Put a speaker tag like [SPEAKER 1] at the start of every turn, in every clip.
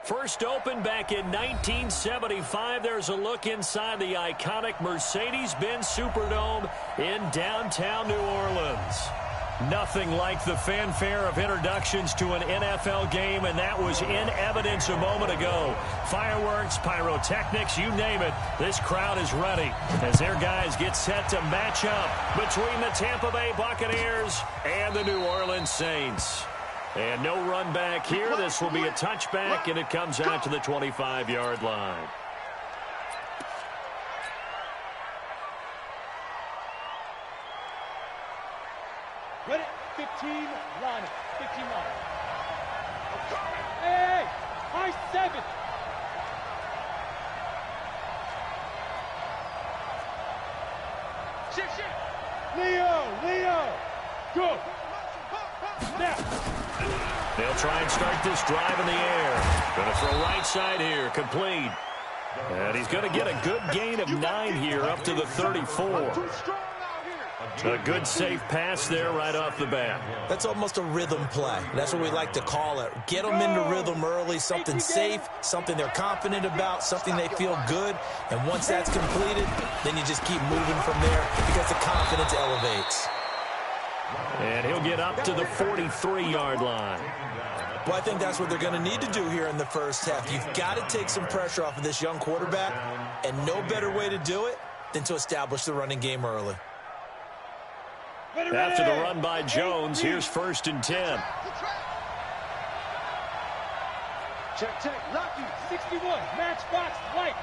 [SPEAKER 1] First opened back in 1975. There's a look inside the iconic Mercedes-Benz Superdome in downtown New Orleans. Nothing like the fanfare of introductions to an NFL game, and that was in evidence a moment ago. Fireworks, pyrotechnics, you name it. This crowd is ready as their guys get set to match up between the Tampa Bay Buccaneers and the New Orleans Saints. And no run back here. This will be a touchback, and it comes out to the 25-yard line.
[SPEAKER 2] Ready? 15, line up. 15 line. Hey, high 7. Shift. Leo. Go. Now.
[SPEAKER 1] They'll try and start this drive in the air. Going to throw right side here. Complete. And he's going to get a good gain of 9 here up to the 34. A good safe pass there right off the bat.
[SPEAKER 3] That's almost a rhythm play. That's what we like to call it. Get them into rhythm early, something safe, something they're confident about, something they feel good. And once that's completed, then you just keep moving from there because the confidence elevates.
[SPEAKER 1] And he'll get up to the 43-yard line.
[SPEAKER 3] Well, I think that's what they're going to need to do here in the first half. You've got to take some pressure off of this young quarterback, and no better way to do it than to establish the running game early.
[SPEAKER 1] After the run by Jones, here's 1st and 10.
[SPEAKER 2] Check. Lucky. 61. Matchbox light.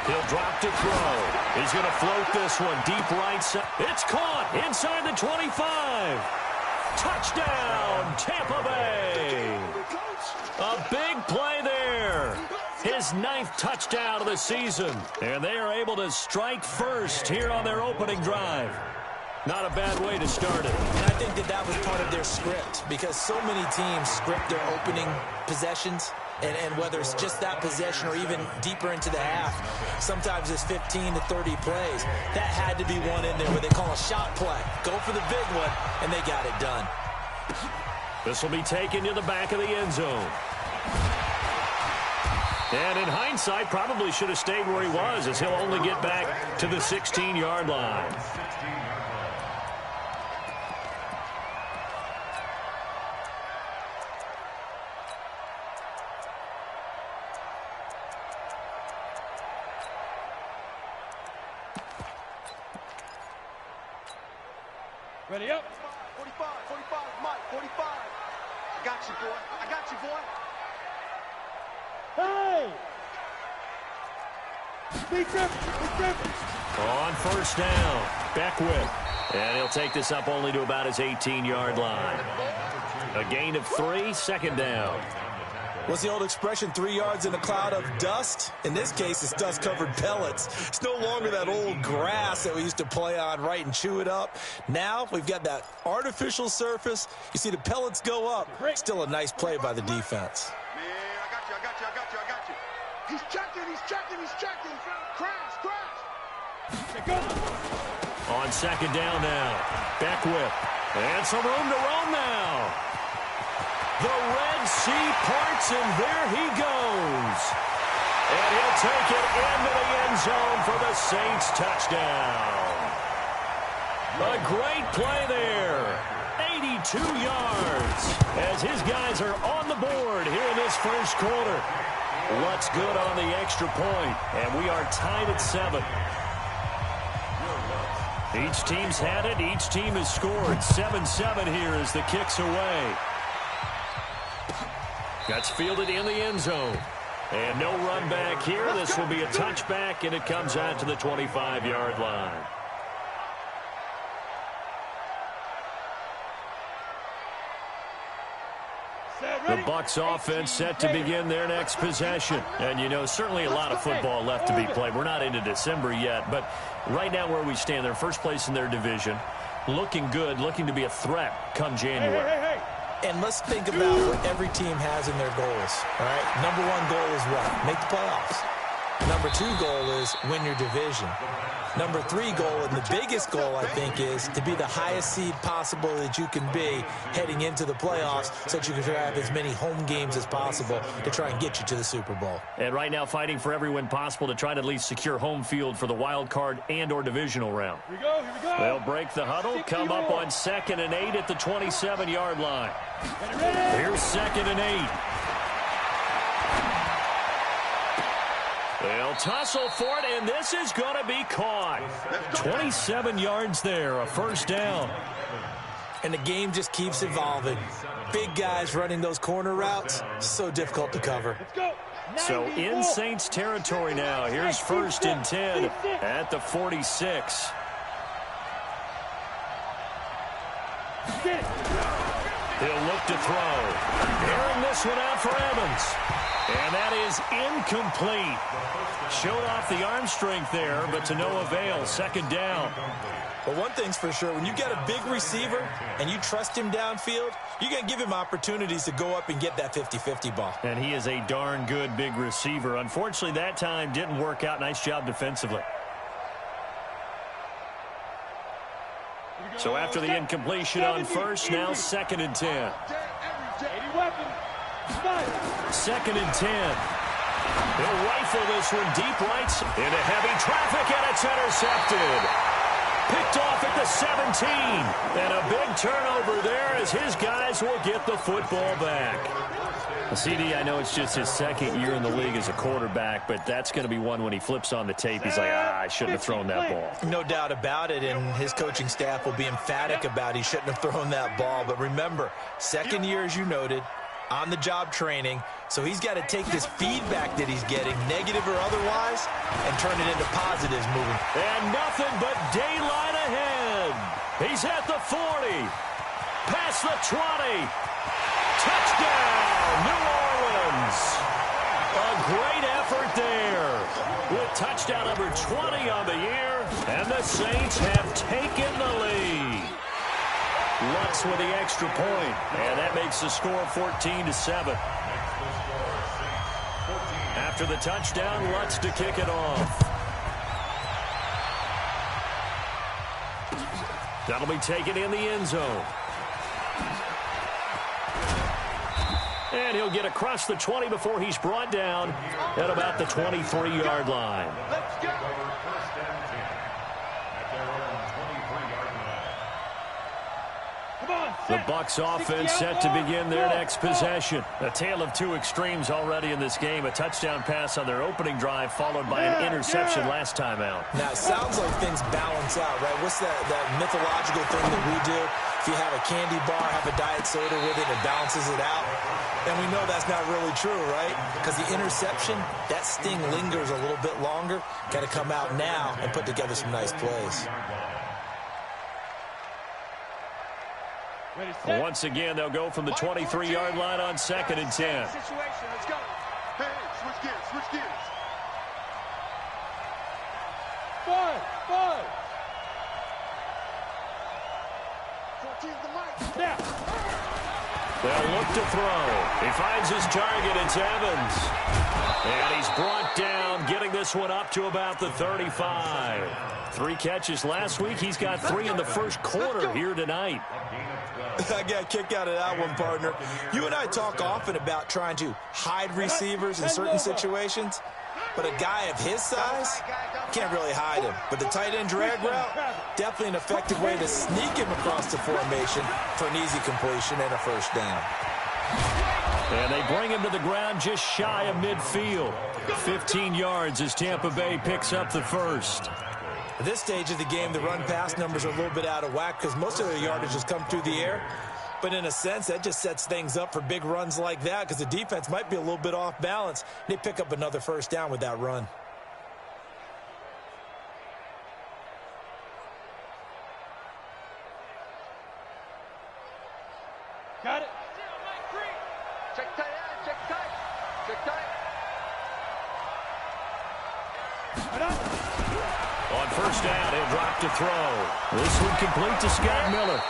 [SPEAKER 1] He'll drop to throw. He's going to float this one deep right side. It's caught inside the 25. Touchdown, Tampa Bay. A big play there. His 9th touchdown of the season. And they are able to strike first here on their opening drive. Not a bad way to start it.
[SPEAKER 3] And I think that was part of their script because so many teams script their opening possessions. And whether it's just that possession or even deeper into the half, sometimes it's 15 to 30 plays. That had to be one in there where they call a shot play. Go for the big one, and they got it done.
[SPEAKER 1] This will be taken to the back of the end zone. And in hindsight, probably should have stayed where he was as he'll only get back to the 16-yard line.
[SPEAKER 2] Ready up.
[SPEAKER 4] 45, Mike, 45. I got you, boy.
[SPEAKER 2] Hey! Big trip.
[SPEAKER 1] On 1st down, Beckwith. And he'll take this up only to about his 18-yard line. A gain of 3, 2nd down.
[SPEAKER 3] What's the old expression, 3 yards in a cloud of dust? In this case, it's dust-covered pellets. It's no longer that old grass that we used to play on, right, and chew it up. Now we've got that artificial surface. You see the pellets go up. Still a nice play by the defense.
[SPEAKER 4] Man, I got you. He's checking. Crash.
[SPEAKER 1] On 2nd down now, Beckwith. And some room to roam now. The Red Sea parts, and there he goes. And he'll take it into the end zone for the Saints touchdown. A great play there. 82 yards as his guys are on the board here in this first quarter. What's good on the extra point, and we are tied at 7. Each team's had it. Each team has scored. 7-7 here as the kick's away. That's fielded in the end zone. And no run back here. This will be a touchback, and it comes out to the 25-yard line. The Bucs offense set to begin their next possession. And, you know, certainly a lot of football left to be played. We're not into December yet, but right now where we stand, they're first place in their division. Looking good, looking to be a threat come January.
[SPEAKER 3] And let's think about what every team has in their goals, all right? Number 1 goal is what? Make the playoffs. Number 2 goal is win your division. Number 3 goal, and the biggest goal, I think, is to be the highest seed possible that you can be heading into the playoffs so that you can have as many home games as possible to try and get you to the Super Bowl.
[SPEAKER 1] And right now fighting for every win possible to try to at least secure home field for the wild card and or divisional round.
[SPEAKER 2] Here we go, here we go.
[SPEAKER 1] They'll break the huddle, come up on 2nd and 8 at the 27-yard line. Here's 2nd and 8. They'll tussle for it, and this is going to be caught. 27 yards there, a first down.
[SPEAKER 3] And the game just keeps evolving. Big guys running those corner routes, so difficult to cover.
[SPEAKER 2] Let's go.
[SPEAKER 1] So in Saints territory now. Here's 1st and 10 at the 46. He'll look to throw. Airing this one out for Evans. And that is incomplete. Showed off the arm strength there, but to no avail. 2nd down.
[SPEAKER 3] But one thing's for sure, when you got a big receiver and you trust him downfield, you're going to give him opportunities to go up and get that 50-50 ball.
[SPEAKER 1] And he is a darn good big receiver. Unfortunately, that time didn't work out. Nice job defensively. So after the incompletion on 1st, now 2nd and 10. 2nd and 10. He'll rifle this one deep right into heavy traffic, and it's intercepted. Picked off at the 17. And a big turnover there as his guys will get the football back. CD, I know it's just his 2nd year in the league as a quarterback, but that's going to be one when he flips on the tape. He's like, I shouldn't have thrown that ball.
[SPEAKER 3] No doubt about it, and his coaching staff will be emphatic about he shouldn't have thrown that ball. But remember, 2nd year, as you noted, on-the-job training, so he's got to take this feedback that he's getting, negative or otherwise, and turn it into positives moving.
[SPEAKER 1] And nothing but daylight ahead. He's at the 40, past the 20. Touchdown, New Orleans. A great effort there with touchdown number 20 on the year, and the Saints have taken the lead. Lutz with the extra point, and that makes the score 14-7. After the touchdown, Lutz to kick it off. That'll be taken in the end zone. And he'll get across the 20 before he's brought down at about the 23-yard line.
[SPEAKER 4] Let's go.
[SPEAKER 1] The Bucs offense set to begin their next possession. A tale of two extremes already in this game. A touchdown pass on their opening drive followed by an interception last time out.
[SPEAKER 3] Now, it sounds like things balance out, right? What's that mythological thing that we do? If you have a candy bar, have a diet soda with it, it balances it out. And we know that's not really true, right? Because the interception, that sting lingers a little bit longer. Got to come out now and put together some nice plays.
[SPEAKER 1] Once again, they'll go from the 23-yard line on 2nd and 10.
[SPEAKER 4] Situation, let's go. Hey, switch gears, switch gears.
[SPEAKER 2] 5.
[SPEAKER 4] 14's the mic.
[SPEAKER 2] Now.
[SPEAKER 1] They'll look to throw. He finds his target. It's Evans. And he's brought down, getting this one up to about the 35. 3 catches last week. He's got 3 in the first quarter here tonight.
[SPEAKER 3] I got a kick out of that one, partner. You and I talk often about trying to hide receivers in certain situations, but a guy of his size can't really hide him. But the tight end drag route, definitely an effective way to sneak him across the formation for an easy completion and a first down.
[SPEAKER 1] And they bring him to the ground just shy of midfield. 15 yards as Tampa Bay picks up the first.
[SPEAKER 3] At this stage of the game, the run-pass numbers are a little bit out of whack because most of their yardage has come through the air. But in a sense, that just sets things up for big runs like that because the defense might be a little bit off balance. They pick up another first down with that run.
[SPEAKER 2] Got it.
[SPEAKER 4] Check tight end, check tight. Check tight.
[SPEAKER 1] On first down, he'll drop to throw. This one complete to Scott Miller.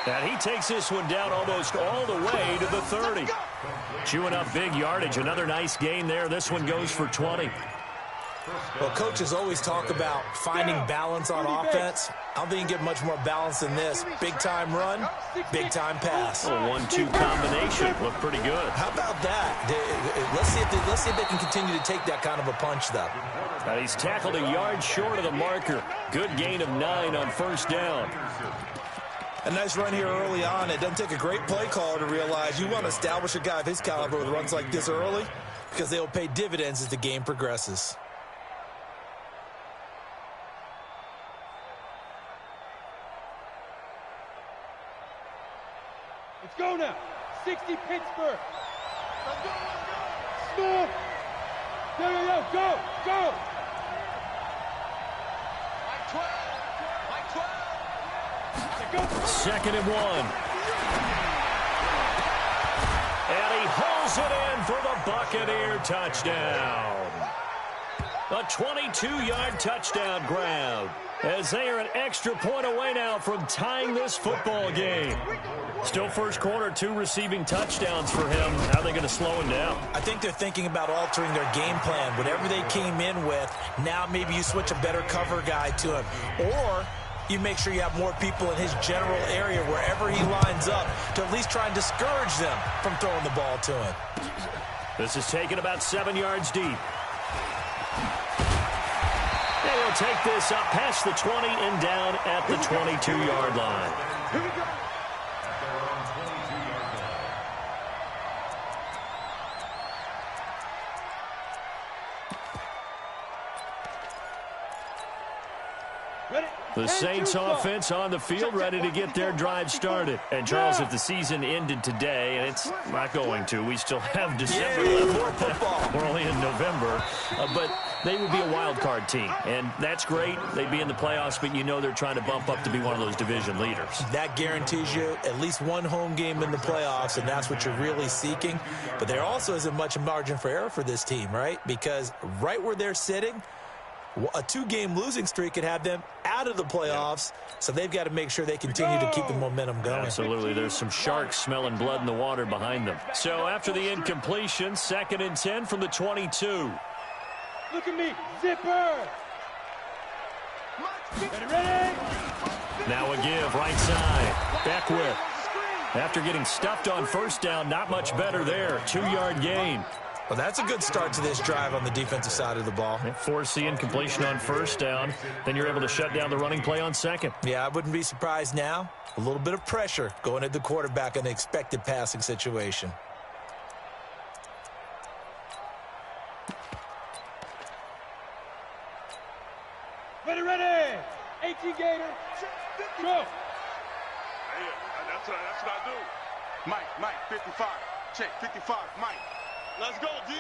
[SPEAKER 1] And he takes this one down almost all the way to the 30. Chewing up big yardage. Another nice gain there. This one goes for 20.
[SPEAKER 3] Well, coaches always talk about finding balance on offense. I don't think you can get much more balance than this. Big-time run, big-time pass.
[SPEAKER 1] A 1-2 combination. Looked pretty good.
[SPEAKER 3] How about that? Let's see if they can continue to take that kind of a punch, though.
[SPEAKER 1] And he's tackled a yard short of the marker. Good gain of 9 on first down.
[SPEAKER 3] A nice run here early on. It doesn't take a great play caller to realize you want to establish a guy of his caliber with runs like this early because they will pay dividends as the game progresses.
[SPEAKER 2] Let's go now. 60 Pittsburgh. Let's go. Smooth. Yo, go, go.
[SPEAKER 4] Mike 12. Mike 12.
[SPEAKER 1] Second and 1. And he hauls it in for the Buccaneer touchdown. A 22-yard touchdown grab, as they are an extra point away now from tying this football game. Still first quarter, 2 receiving touchdowns for him. How are they going to slow him down?
[SPEAKER 3] I think they're thinking about altering their game plan. Whatever they came in with, now maybe you switch a better cover guy to him. Or you make sure you have more people in his general area wherever he lines up to at least try and discourage them from throwing the ball to him.
[SPEAKER 1] This is taken about 7 yards deep. And he'll take this up past the 20 and down at the 22-yard line.
[SPEAKER 4] Here we go.
[SPEAKER 1] The Saints offense on the field, ready to get their drive started. And, Charles, if the season ended today, and it's not going to, we still have December left. We're only in November. But they would be a wild card team, and that's great. They'd be in the playoffs, but you know they're trying to bump up to be one of those division leaders.
[SPEAKER 3] That guarantees you at least one home game in the playoffs, and that's what you're really seeking. But there also isn't much margin for error for this team, right? Because right where they're sitting, a 2-game losing streak could have them out of the playoffs, so they've got to make sure they continue to keep the momentum going.
[SPEAKER 1] Absolutely. There's some sharks smelling blood in the water behind them. So after the incompletion, 2nd and 10 from the 22.
[SPEAKER 2] Look at me. Zipper. Ready?
[SPEAKER 1] Now a give, right side. Beckwith. After getting stuffed on first down, not much better there. 2-yard gain.
[SPEAKER 3] Well, that's a good start to this drive on the defensive side of the ball.
[SPEAKER 1] Force the incompletion on first down. Then you're able to shut down the running play on second.
[SPEAKER 3] Yeah, I wouldn't be surprised now. A little bit of pressure going at the quarterback in an expected passing situation.
[SPEAKER 2] Ready. 18 Gator. Go.
[SPEAKER 4] That's what I do. Mike, 55. Check, 55, Mike. Let's go, D.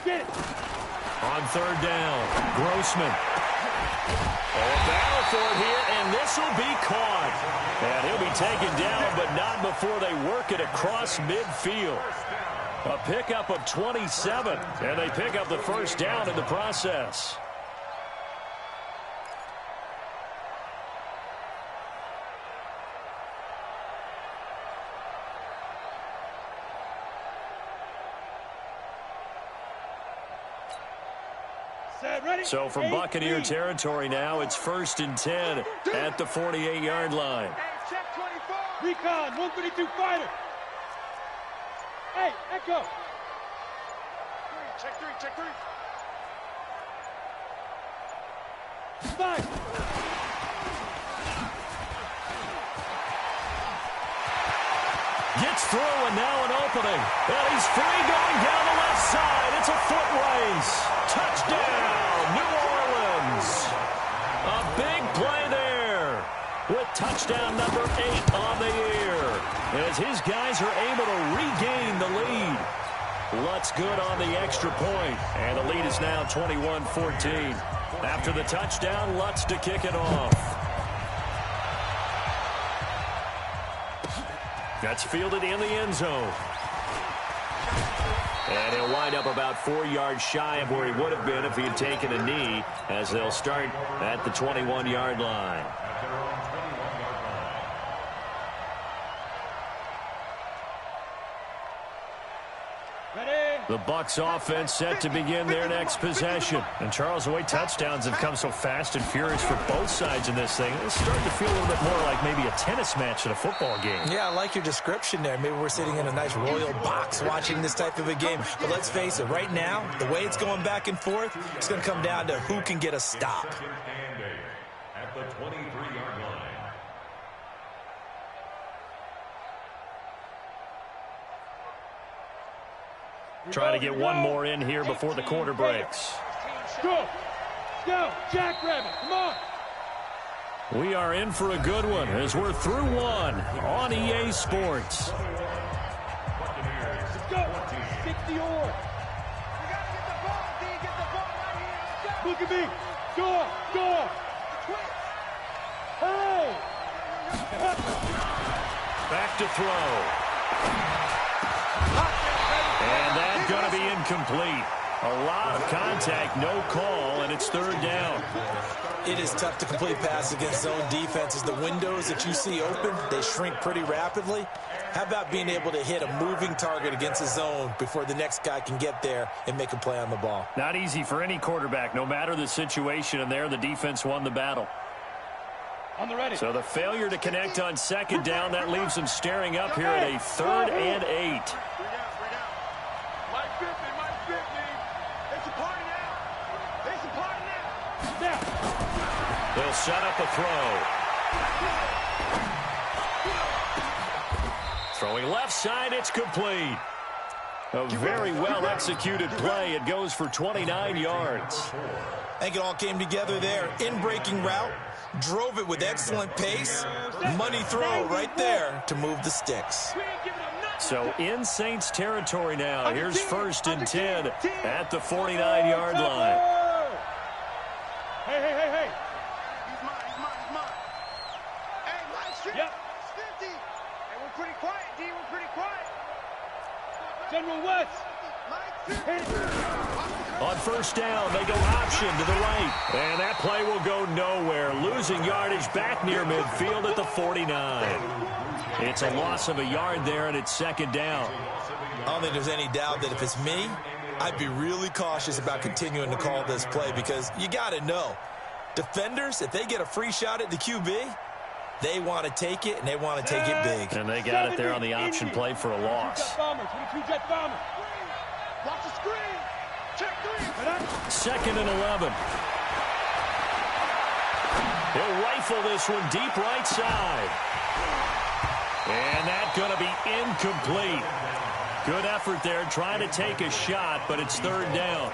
[SPEAKER 2] Get it.
[SPEAKER 1] On third down, Grossman. A battle for it here, and this will be caught. And he'll be taken down, but not before they work it across midfield. A pickup of 27, and they pick up the first down in the process. So from Buccaneer territory now, it's 1st and 10 at the 48-yard line.
[SPEAKER 2] Recon, 132 fighter. Hey, Echo.
[SPEAKER 4] Check three.
[SPEAKER 2] 5.
[SPEAKER 1] Gets through, and now an opening. And he's free going down the left side. It's a foot race. Touchdown, New Orleans. A big play there with touchdown number 8 on the year, as his guys are able to regain the lead. Lutz good on the extra point, and the lead is now 21-14. After the touchdown, Lutz to kick it off. That's fielded in the end zone. And he'll wind up about 4 yards shy of where he would have been if he had taken a knee, as they'll start at the 21-yard line.
[SPEAKER 2] Ready?
[SPEAKER 1] The Bucs offense set to begin their next possession. And Charles, the way touchdowns have come so fast and furious for both sides in this thing, it's starting to feel a little bit more like maybe a tennis match at a football game.
[SPEAKER 3] Yeah, I like your description there. Maybe we're sitting in a nice royal box watching this type of a game. But let's face it, right now, the way it's going back and forth, it's going to come down to who can get a stop.
[SPEAKER 5] At the 23-yard line.
[SPEAKER 1] Try to get one more in here before the quarter breaks.
[SPEAKER 2] Go! Go! Jackrabbit, come on!
[SPEAKER 1] We are in for a good one as we're through one on EA Sports.
[SPEAKER 2] Let's go! 60 or. Look at me! Go! Go! Hey!
[SPEAKER 1] Back to throw. And that's going to be incomplete. A lot of contact, no call, and it's third down.
[SPEAKER 3] It is tough to complete pass against zone defenses. The windows that you see open, they shrink pretty rapidly. How about being able to hit a moving target against a zone before the next guy can get there and make a play on the ball?
[SPEAKER 1] Not easy for any quarterback, no matter the situation, and there the defense won the battle.
[SPEAKER 2] On the ready.
[SPEAKER 1] So the failure to connect on second down, that leaves them staring up here at a 3rd and 8. They'll set up a throw. Throwing left side, it's complete. A very well-executed play. It goes for 29 yards.
[SPEAKER 3] I think it all came together there. In-breaking route, drove it with excellent pace. Money throw right there to move the sticks.
[SPEAKER 1] So in Saints territory now. Here's 1st and 10 at the 49-yard line.
[SPEAKER 2] Hey, hey, hey, hey.
[SPEAKER 4] He's mine. Hey, Mike's 50.
[SPEAKER 2] Yep.
[SPEAKER 4] It's 50. Hey, we're pretty quiet, D. We're pretty quiet.
[SPEAKER 2] General West.
[SPEAKER 4] Mike's 50.
[SPEAKER 1] On 1st down, they go option to the right. And that play will go nowhere. Losing yardage back near midfield at the 49. It's a loss of a yard there, and it's 2nd down.
[SPEAKER 3] I don't think there's any doubt that if it's me, I'd be really cautious about continuing to call this play because you got to know, defenders, if they get a free shot at the QB, they want to take it, and they want to take it big.
[SPEAKER 1] And they got it there on the option play for a loss.
[SPEAKER 2] Jet bomber, 22 jet bomber.
[SPEAKER 4] Watch the screen. Check 3.
[SPEAKER 1] 2nd and 11. He'll rifle this one deep right side. And that's going to be incomplete. Good effort there, trying to take a shot, but it's 3rd down.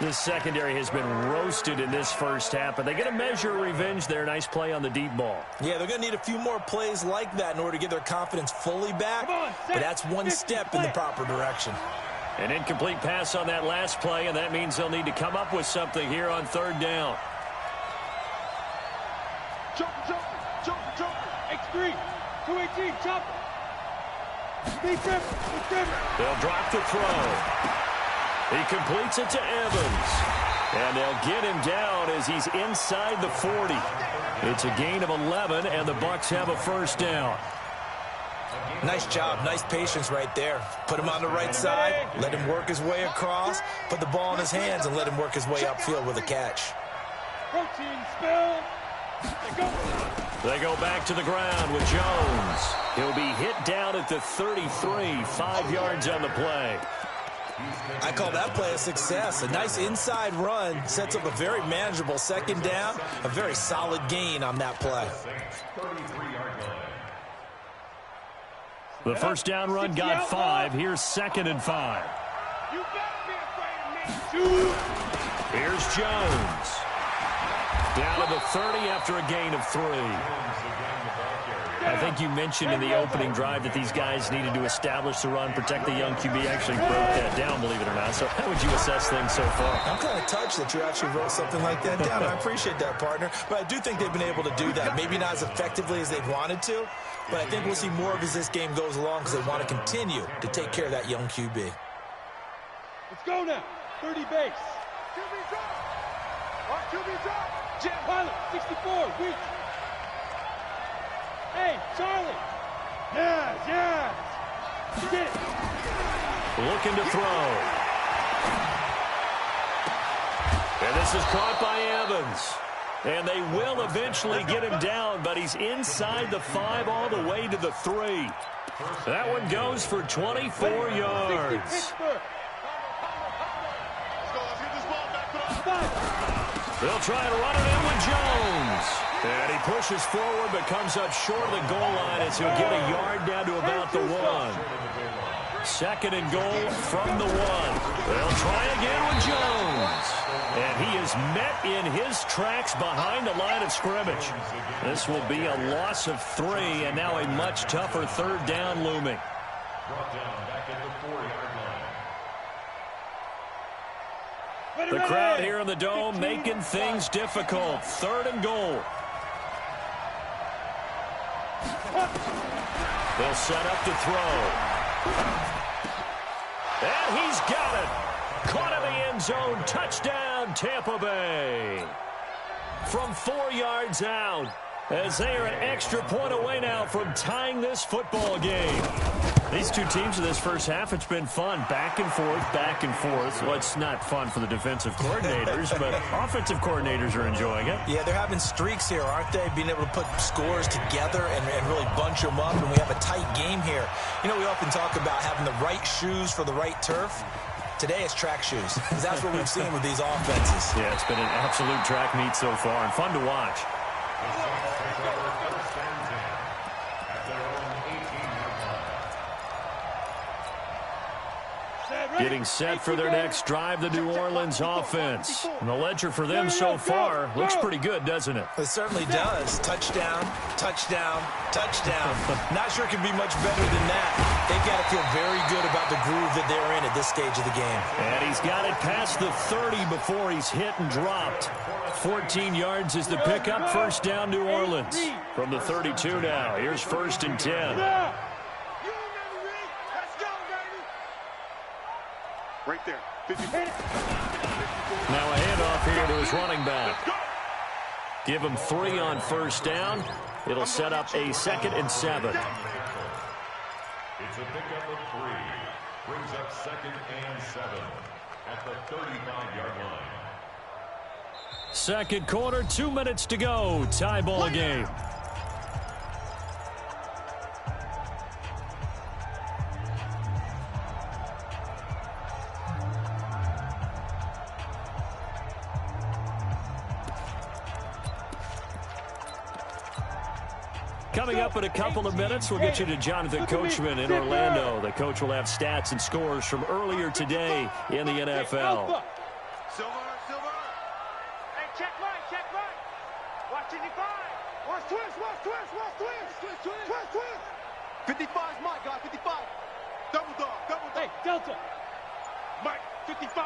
[SPEAKER 1] This secondary has been roasted in this first half, but they get a measure of revenge there. Nice play on the deep ball.
[SPEAKER 3] Yeah, they're going to need a few more plays like that in order to get their confidence fully back, but that's one step in the proper direction.
[SPEAKER 1] An incomplete pass on that last play, and that means they'll need to come up with something here on 3rd down.
[SPEAKER 2] Jumper. X3. 218, chopper. Big tripper.
[SPEAKER 1] They'll drop the throw. He completes it to Evans. And they'll get him down as he's inside the 40. It's a gain of 11, and the Bucs have a 1st down.
[SPEAKER 3] Nice job, nice patience right there. Put him on the right side, let him work his way across, put the ball in his hands, and let him work his way upfield with a catch.
[SPEAKER 2] Protein spill.
[SPEAKER 1] They go back to the ground with Jones. He'll be hit down at the 33, 5 yards on the play.
[SPEAKER 3] I call that play a success. A nice inside run sets up a very manageable 2nd down, a very solid gain on that play.
[SPEAKER 1] The 1st down run got 5. Here's 2nd and 5.
[SPEAKER 2] You better be afraid of me.
[SPEAKER 1] Here's Jones. Down to the 30 after a gain of 3. I think you mentioned in the opening drive that these guys needed to establish the run, protect the young QB. Actually broke that down, believe it or not. So how would you assess things so far?
[SPEAKER 3] I'm kind of touched that you actually wrote something like that down. I appreciate that, partner. But I do think they've been able to do that. Maybe not as effectively as they've wanted to, but I think we'll see more of as this game goes along because they want to continue to take care of that young QB.
[SPEAKER 2] Let's go now. 30 base.
[SPEAKER 4] QB drop. All right, QB drop.
[SPEAKER 2] Jet pilot, 64, weak. Hey, Charlie. Yes.
[SPEAKER 1] Looking to throw. And this is caught by Evans. And they will eventually get him down, but he's inside the 5 all the way to the 3. That one goes for 24 yards. They'll try to run it in with Jones. And he pushes forward but comes up short of the goal line as he'll get a yard down to about the 1. Second and goal from the 1. They'll try again with Jones. And he is met in his tracks behind the line of scrimmage. This will be a loss of 3, and now a much tougher third down looming.
[SPEAKER 5] Brought down back at the 4-yard line.
[SPEAKER 1] The crowd here in the Dome making things difficult. Third and goal. They'll set up to throw. And he's got it. Caught in the end zone. Touchdown, Tampa Bay. From 4 yards out, as they are an extra point away now from tying this football game. These two teams in this first half, it's been fun. Back and forth, back and forth. Well, it's not fun for the defensive coordinators, but offensive coordinators are enjoying it.
[SPEAKER 3] Yeah, they're having streaks here, aren't they? Being able to put scores together and really bunch them up, and we have a tight game here. You know, we often talk about having the right shoes for the right turf. Today it's track shoes, because that's what we've seen with these offenses.
[SPEAKER 1] Yeah, it's been an absolute track meet so far, and fun to watch. Getting set for their next drive, the New Orleans offense. And the ledger for them so far looks pretty good, doesn't it?
[SPEAKER 3] It certainly does. Touchdown, touchdown, touchdown. Not sure it can be much better than that. They've got to feel very good about the groove that they're in at this stage of the game.
[SPEAKER 1] And he's got it past the 30 before he's hit and dropped. 14 yards is the pickup. First down, New Orleans. From the 32 now. Here's 1st and 10.
[SPEAKER 4] Right there.
[SPEAKER 1] Now a handoff here to his running back. Give him 3 on first down. It'll set up a 2nd and 7.
[SPEAKER 5] It's a pickup of 3. Brings up 2nd and 7 at the 35-yard line.
[SPEAKER 1] Second quarter, 2 minutes to go. Tie ball game. Coming up in a couple of minutes, we'll get you to Jonathan Coachman in Orlando. The coach will have stats and scores from earlier today in the NFL.
[SPEAKER 4] Silver.
[SPEAKER 2] Hey, check right. Watch 55. Watch twist.
[SPEAKER 4] 55's Mike, guys. 55. Double dog.
[SPEAKER 2] Hey, Delta.
[SPEAKER 4] Mike, 55.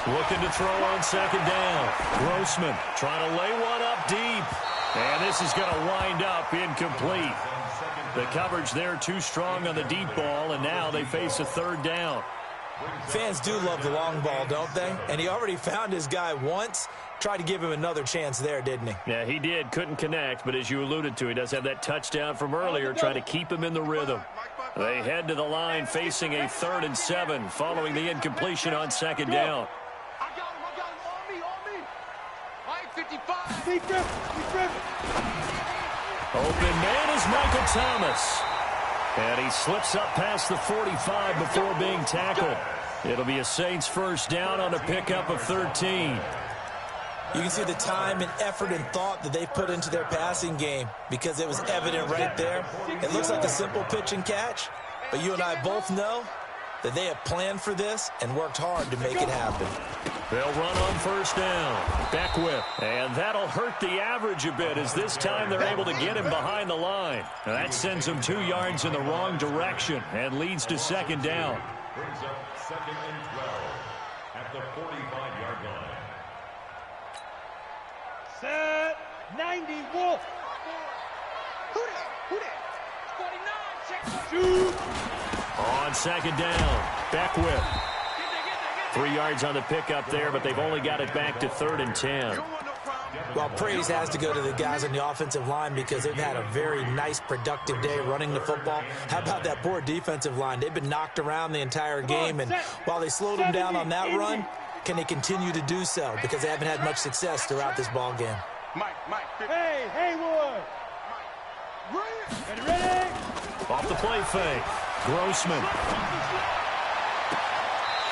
[SPEAKER 1] Looking to throw on second down. Grossman trying to lay one up deep. And this is going to wind up incomplete. The coverage there too strong on the deep ball, and now they face a third down.
[SPEAKER 3] Fans do love the long ball, don't they? And he already found his guy once. Tried to give him another chance there, didn't he?
[SPEAKER 1] Yeah, he did. Couldn't connect, but as you alluded to, he does have that touchdown from earlier, trying to keep him in the rhythm. They head to the line facing a 3rd and 7 following the incompletion on second down.
[SPEAKER 4] I got him. On me. Mike, 55.
[SPEAKER 1] Open man is Michael Thomas. And he slips up past the 45 before being tackled. It'll be a Saints first down on a pickup of 13.
[SPEAKER 3] You can see the time and effort and thought that they put into their passing game because it was evident right there. It looks like a simple pitch and catch, but you and I both know that they have planned for this and worked hard to make it happen.
[SPEAKER 1] They'll run on first down. Beckwith. And that'll hurt the average a bit as this time they're able to get him behind the line. And that sends him 2 yards in the wrong direction and leads to second down.
[SPEAKER 5] Brings up 2nd and 12 at the 45-yard line.
[SPEAKER 2] Set. 90, Wolf.
[SPEAKER 4] Who that? 49. Check.
[SPEAKER 2] Shoot.
[SPEAKER 1] On second down, Beckwith. 3 yards on the pickup there, but they've only got it back to 3rd and 10.
[SPEAKER 3] Well, praise has to go to the guys on the offensive line because they've had a very nice, productive day running the football. How about that poor defensive line? They've been knocked around the entire game, and while they slowed them down on that run, can they continue to do so? Because they haven't had much success throughout this ball game.
[SPEAKER 2] Hey, Haywood! Ready?
[SPEAKER 1] Off the play fake. Grossman.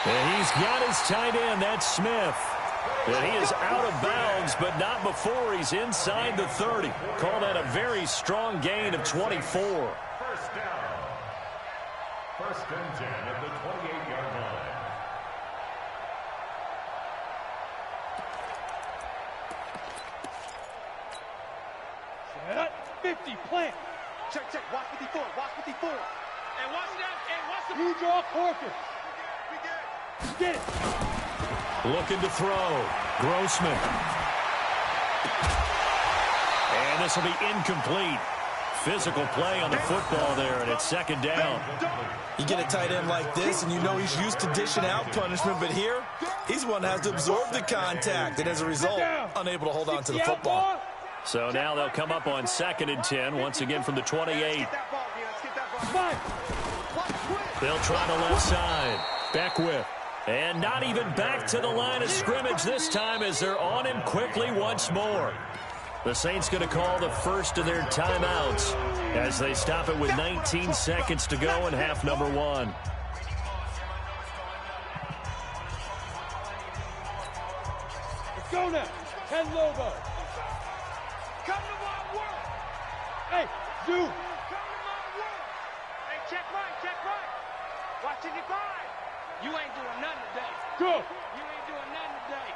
[SPEAKER 1] And he's got his tight end. That's Smith. And he is out of bounds, but not before he's inside the 30. Call that a very strong gain of 24.
[SPEAKER 5] First down. First and 10 at the 28-yard line.
[SPEAKER 2] Set up, 50, plant.
[SPEAKER 4] Check, watch 54, watch 54. And watch that, and watch the...
[SPEAKER 2] You draw Corpus.
[SPEAKER 4] We get it.
[SPEAKER 2] Get it.
[SPEAKER 1] Looking to throw. Grossman. And this will be incomplete. Physical play on the football there, and it's second down.
[SPEAKER 3] You get a tight end like this, and you know he's used to dishing out punishment, but here, he's one that has to absorb the contact, and as a result, unable to hold on to the football.
[SPEAKER 1] So now they'll come up on 2nd and 10, once again from the 28. They'll try the left side. Beckwith. And not even back to the line of scrimmage this time as they're on him quickly once more. The Saints going to call the first of their timeouts as they stop it with 19 seconds to go in half number 1.
[SPEAKER 2] Let's go now. 10 logo.
[SPEAKER 4] Come to my work.
[SPEAKER 2] Hey, Zoo.
[SPEAKER 4] Come to my work. Hey, check right. Watch 55. You ain't doing nothing today.
[SPEAKER 2] Good.
[SPEAKER 4] You ain't doing nothing today.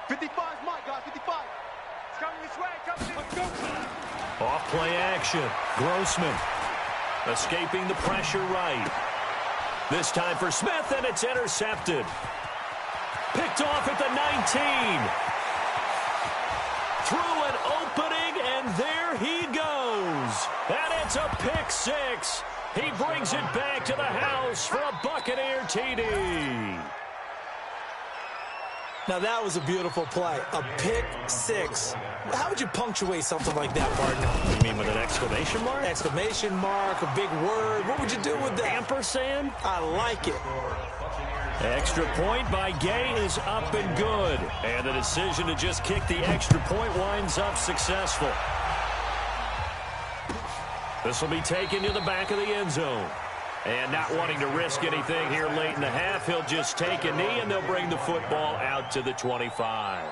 [SPEAKER 4] 55's my guy, 55. It's coming this way,
[SPEAKER 2] Let's go.
[SPEAKER 1] Off play action. Grossman escaping the pressure right. This time for Smith, and it's intercepted. Picked off at the 19. Through an opening, and there he goes. And it's a pick 6. He brings it back to the house for a Buccaneer TD.
[SPEAKER 3] Now, that was a beautiful play. A pick 6. How would you punctuate something like that, partner?
[SPEAKER 1] You mean with an exclamation mark?
[SPEAKER 3] Exclamation mark, a big word. What would you do with that?
[SPEAKER 1] Ampersand?
[SPEAKER 3] I like it.
[SPEAKER 1] Extra point by Gay is up and good. And the decision to just kick the extra point winds up successful. This will be taken to the back of the end zone. And not wanting to risk anything here late in the half, he'll just take a knee, and they'll bring the football out to the 25.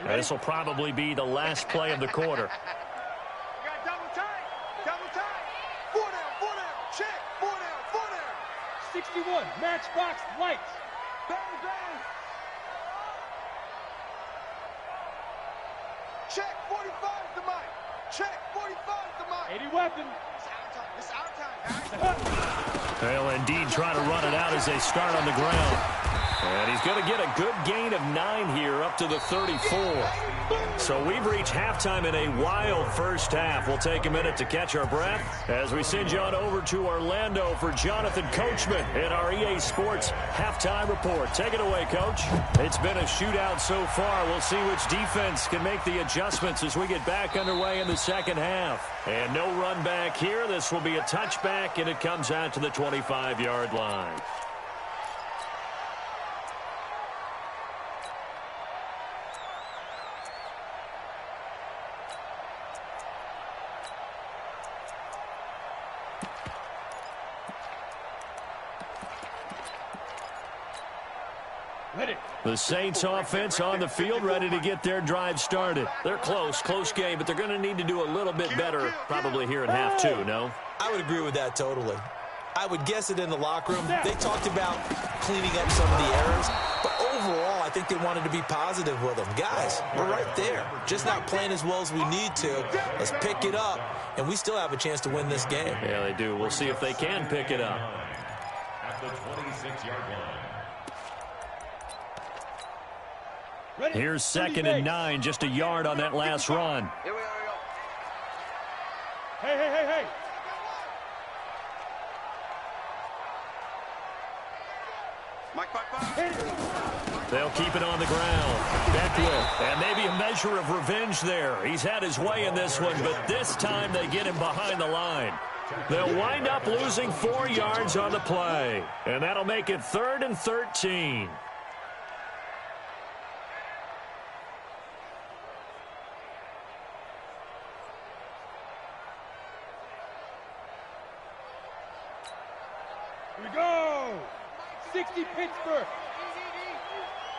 [SPEAKER 1] This will probably be the last play of the quarter.
[SPEAKER 4] You got double time. 4 down, check, 4 down.
[SPEAKER 2] 61, matchbox lights.
[SPEAKER 4] Bang. Check, 45 the mic. Check, 45 the mic.
[SPEAKER 2] 80 weapon.
[SPEAKER 4] It's our time, guys.
[SPEAKER 1] They'll indeed try to run it out as they start on the ground. And he's going to get a good gain of 9 here up to the 34. So we've reached halftime in a wild first half. We'll take a minute to catch our breath as we send you on over to Orlando for Jonathan Coachman in our EA Sports halftime report. Take it away, Coach. It's been a shootout so far. We'll see which defense can make the adjustments as we get back underway in the second half. And no run back here. This will be a touchback, and it comes out to the 25-yard line. The Saints offense on the field, ready to get their drive started. They're close game, but they're going to need to do a little bit better probably here in half 2, no?
[SPEAKER 3] I would agree with that totally. I would guess it in the locker room. They talked about cleaning up some of the errors, but overall, I think they wanted to be positive with them. Guys, we're right there. Just not playing as well as we need to. Let's pick it up, and we still have a chance to win this game.
[SPEAKER 1] Yeah, they do. We'll see if they can pick it up.
[SPEAKER 5] At the 26-yard line.
[SPEAKER 1] Here's 2nd and 9, just a yard on that last run.
[SPEAKER 4] Here we go.
[SPEAKER 2] Hey, hey, hey, hey.
[SPEAKER 1] They'll keep it on the ground. Beckwith, and maybe a measure of revenge there. He's had his way in this one, but this time they get him behind the line. They'll wind up losing 4 yards on the play, and that'll make it 3rd and 13.
[SPEAKER 2] Here we go. 60 Pittsburgh.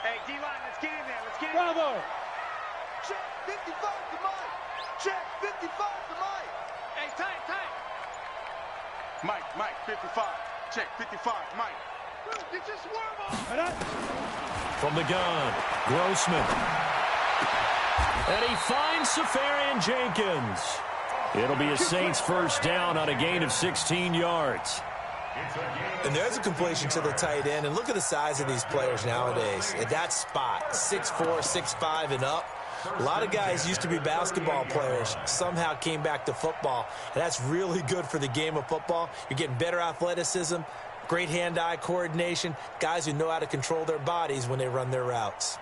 [SPEAKER 6] Hey, D-line, let's get in there. Let's get in
[SPEAKER 2] Bravo.
[SPEAKER 6] there. Check 55 to Mike. Check 55 to Mike. Hey, tight, tight.
[SPEAKER 4] Mike, 55. Check 55, Mike.
[SPEAKER 6] Get your swerve on.
[SPEAKER 1] From the gun, Grossman. And he finds Safarian Jenkins. It'll be a Saints first down on a gain of 16 yards.
[SPEAKER 3] And there's a completion to the tight end. And look at the size of these players nowadays. At that spot, 6'4", 6'5", and up. A lot of guys used to be basketball players, somehow came back to football. And that's really good for the game of football. You're getting better athleticism, great hand-eye coordination, guys who know how to control their bodies when they run their routes.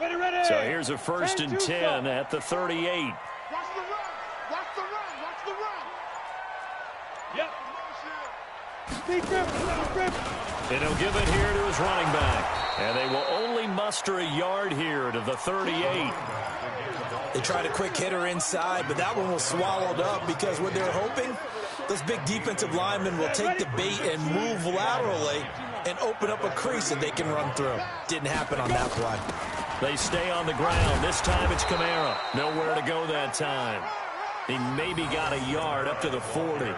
[SPEAKER 2] Ready, ready.
[SPEAKER 1] So here's a 1st and 10 at the 38.
[SPEAKER 6] Watch the run. Watch the run. Watch the run.
[SPEAKER 2] Yep. Steve Griff.
[SPEAKER 1] And he'll give it here to his running back. And they will only muster a yard here to the 38.
[SPEAKER 3] They tried a quick hitter inside, but that one was swallowed up because what they're hoping, those big defensive linemen will take the bait and move laterally and open up a crease that they can run through. Didn't happen on that play.
[SPEAKER 1] They stay on the ground. This time it's Kamara. Nowhere to go that time. He maybe got a yard up to the 40.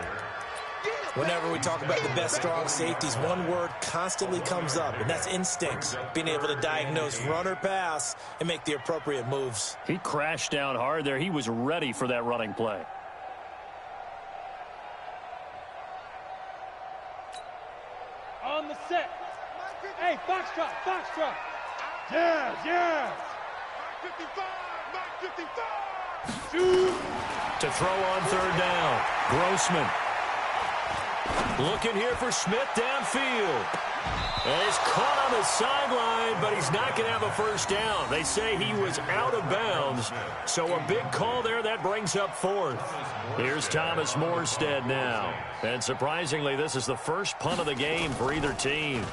[SPEAKER 3] Whenever we talk about the best strong safeties, one word constantly comes up, and that's instincts. Being able to diagnose run or pass and make the appropriate moves.
[SPEAKER 1] He crashed down hard there. He was ready for that running play.
[SPEAKER 2] On the set. Hey, foxtrot, foxtrot. Yes, yes.
[SPEAKER 6] Mike 55. Mike 55.
[SPEAKER 2] Shoot.
[SPEAKER 1] To throw on 3rd down. Grossman. Looking here for Smith downfield. And he's caught on the sideline, but he's not going to have a first down. They say he was out of bounds. So a big call there. That brings up 4th. Here's Thomas Morstead now. And surprisingly, this is the first punt of the game for either team.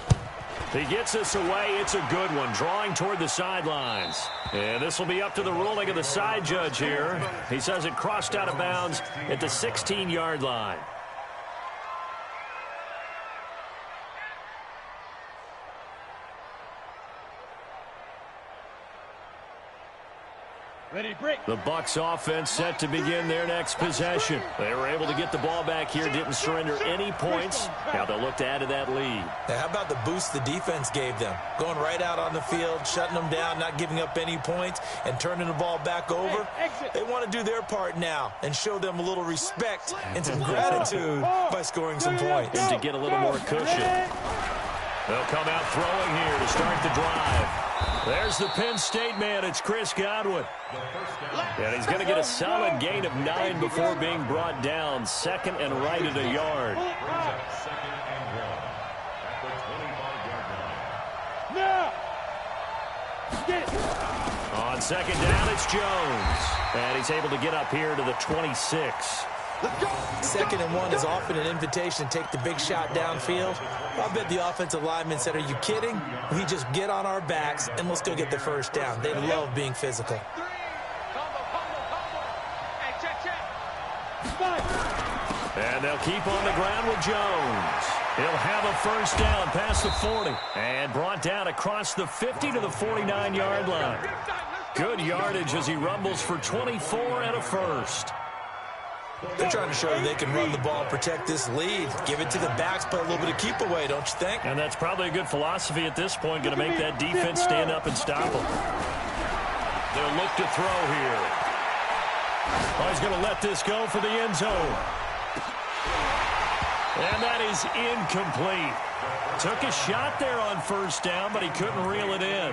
[SPEAKER 1] He gets this away. It's a good one, drawing toward the sidelines. And this will be up to the ruling of the side judge here. He says it crossed out of bounds at the 16-yard line.
[SPEAKER 2] Ready, break.
[SPEAKER 1] The Bucs offense set to begin their next possession. They were able to get the ball back here, didn't surrender any points. Now they'll look to add to that lead.
[SPEAKER 3] Now, how about the boost the defense gave them? Going right out on the field, shutting them down, not giving up any points, and turning the ball back over. They want to do their part now and show them a little respect and some gratitude by scoring some points.
[SPEAKER 1] And to get a little more cushion. They'll come out throwing here to start the drive. There's the Penn State man. It's Chris Godwin. And he's going to get a solid gain of 9 before being brought down. 2nd and right at a yard.
[SPEAKER 2] Now. Get it.
[SPEAKER 1] On 2nd down, it's Jones. And he's able to get up here to the 26.
[SPEAKER 3] 2nd and 1 is often an invitation to take the big shot downfield. I bet the offensive lineman said, are you kidding? We just get on our backs and let's go get the first down. They love being physical.
[SPEAKER 1] And they'll keep on the ground with Jones. He'll have a first down past the 40. And brought down across the 50 to the 49-yard line. Good yardage as he rumbles for 24 and a first.
[SPEAKER 3] They're trying to show they can run the ball and protect this lead. Give it to the backs, play a little bit of keep away, don't you think?
[SPEAKER 1] And that's probably a good philosophy at this point, going to make that defense stand up and stop them. They'll look to throw here. Oh, he's going to let this go for the end zone. And that is incomplete. Took a shot there on first down, but he couldn't reel it in.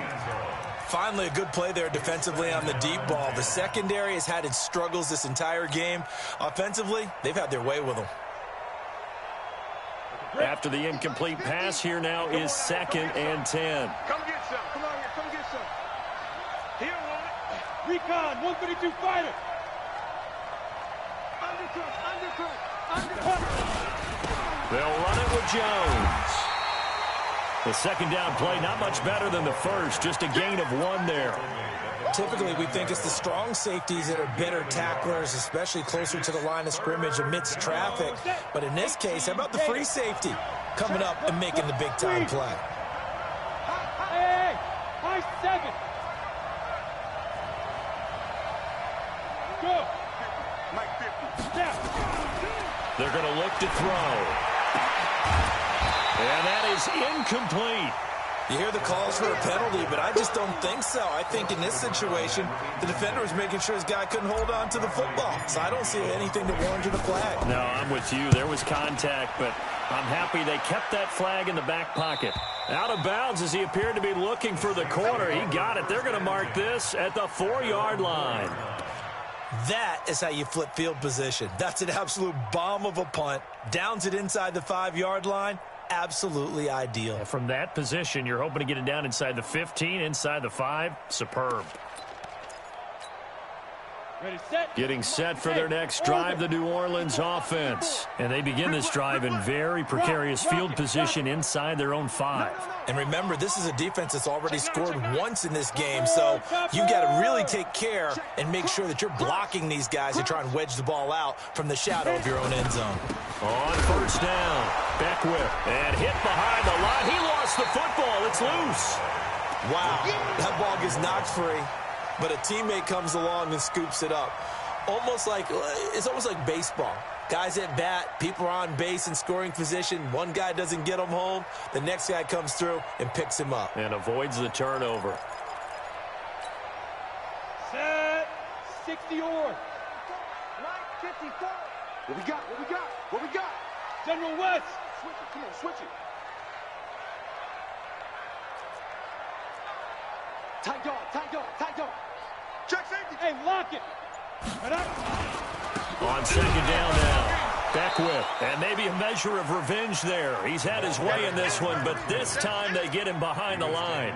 [SPEAKER 3] Finally, a good play there defensively on the deep ball. The secondary has had its struggles this entire game. Offensively, they've had their way with them.
[SPEAKER 1] After the incomplete pass, here now is 2nd and 10.
[SPEAKER 2] Come get some. Come on here. Come get some. Here, Recon, 132 fighter. Undercut.
[SPEAKER 1] They'll run it with Jones. The second down play, not much better than the first, just a gain of 1 there.
[SPEAKER 3] Typically, we think it's the strong safeties that are better tacklers, especially closer to the line of scrimmage amidst traffic. But in this case, how about the free safety coming up and making the big-time play?
[SPEAKER 2] Hey, high 7. Go. Mike 50. Now.
[SPEAKER 1] They're going to look to throw. And that is incomplete.
[SPEAKER 3] You hear the calls for a penalty, but I just don't think so. I think in this situation, the defender was making sure his guy couldn't hold on to the football. So I don't see anything to warrant a flag.
[SPEAKER 1] No, I'm with you. There was contact, but I'm happy they kept that flag in the back pocket. Out of bounds as he appeared to be looking for the corner. He got it. They're going to mark this at the 4-yard line.
[SPEAKER 3] That is how you flip field position. That's an absolute bomb of a punt. Downs it inside the 5-yard line. Absolutely ideal.
[SPEAKER 1] From that position, you're hoping to get it down inside the 15, inside the 5. Superb.
[SPEAKER 2] Ready, set.
[SPEAKER 1] Getting set for their next drive, the New Orleans offense. And they begin this drive in very precarious field position inside their own 5.
[SPEAKER 3] And remember, this is a defense that's already scored once in this game, so you've got to really take care and make sure that you're blocking these guys to try and wedge the ball out from the shadow of your own end zone.
[SPEAKER 1] On first down, Beckwith, and hit behind the line. He lost the football. It's loose.
[SPEAKER 3] Wow, that ball gets knocked free, but a teammate comes along and scoops it up. It's almost like baseball. Guys at bat, people are on base in scoring position. One guy doesn't get him home. The next guy comes through and picks him up.
[SPEAKER 1] And avoids the turnover.
[SPEAKER 2] Set. 60 or.
[SPEAKER 6] 54. What we got? What we got? What we got?
[SPEAKER 2] General West.
[SPEAKER 6] Switch it. Come on, switch it. Tight dog, tight dog, tight dog.
[SPEAKER 2] Check safety. Hey, lock it.
[SPEAKER 1] On second down now, Beckwith, and maybe a measure of revenge there. He's had his way in this one, but this time they get him behind the line.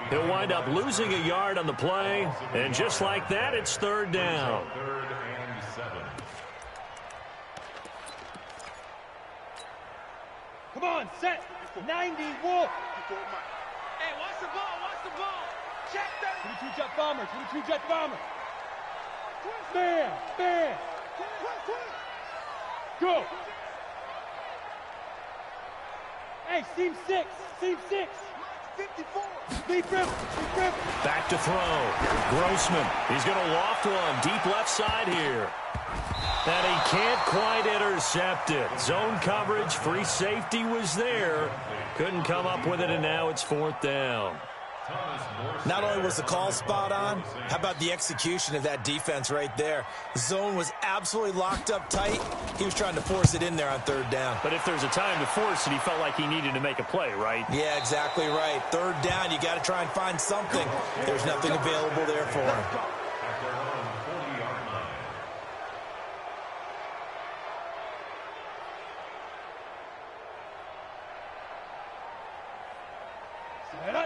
[SPEAKER 1] He'll wind up losing a yard on the play, and just like that, it's 3rd down.
[SPEAKER 5] 3rd and 7.
[SPEAKER 2] Come on, set. 90 Wolf. Hey, watch the ball, watch the ball. Check that. 22 jet bomber, 22 jet bomber. Man. Go. Hey, seam 6. 54. Deep rip.
[SPEAKER 1] Back to throw. Grossman. He's going to loft one deep left side here. And he can't quite intercept it. Zone coverage, free safety was there. Couldn't come up with it, and now it's 4th down.
[SPEAKER 3] Not only was the call spot on, how about the execution of that defense right there? The zone was absolutely locked up tight. He was trying to force it in there on 3rd down.
[SPEAKER 1] But if there's a time to force it, he felt like he needed to make a play, right?
[SPEAKER 3] Yeah, exactly right. 3rd down, you got to try and find something. There's nothing available there for him.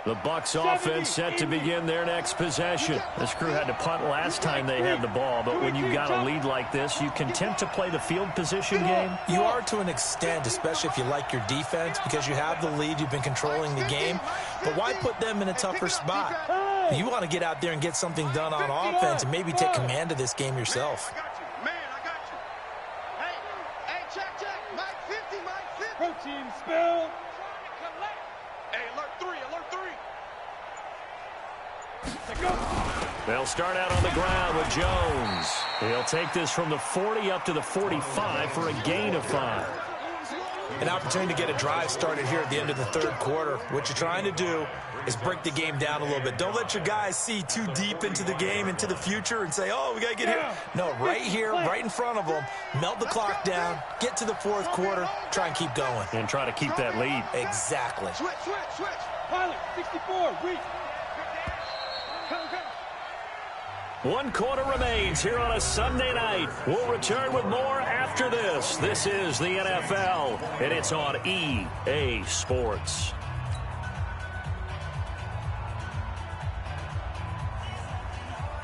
[SPEAKER 1] The Bucs offense set to begin their next possession. This crew had to punt last time they had the ball, but when you've got a lead like this, you content to play the field position game?
[SPEAKER 3] You are to an extent, especially if you like your defense, because you have the lead, you've been controlling the game. But why put them in a tougher spot? You want to get out there and get something done on offense and maybe take command of this game yourself.
[SPEAKER 6] Man, I got you. Hey, check. Mike 50, Mike 50.
[SPEAKER 2] Protein spill.
[SPEAKER 6] Hey, alert 3.
[SPEAKER 1] They'll start out on the ground with Jones. He'll take this from the 40 up to the 45 for a gain of 5.
[SPEAKER 3] An opportunity to get a drive started here at the end of the 3rd quarter. What you're trying to do is break the game down a little bit. Don't let your guys see too deep into the game, into the future, and say, oh, we got to get here. No, right here, right in front of them, melt the clock down, get to the 4th quarter, try and keep going.
[SPEAKER 1] And try to keep that lead.
[SPEAKER 3] Exactly.
[SPEAKER 6] Switch.
[SPEAKER 2] Pilot, 64, reach.
[SPEAKER 1] 1 quarter remains here on a Sunday night. We'll return with more after this. This is the NFL, and it's on EA Sports.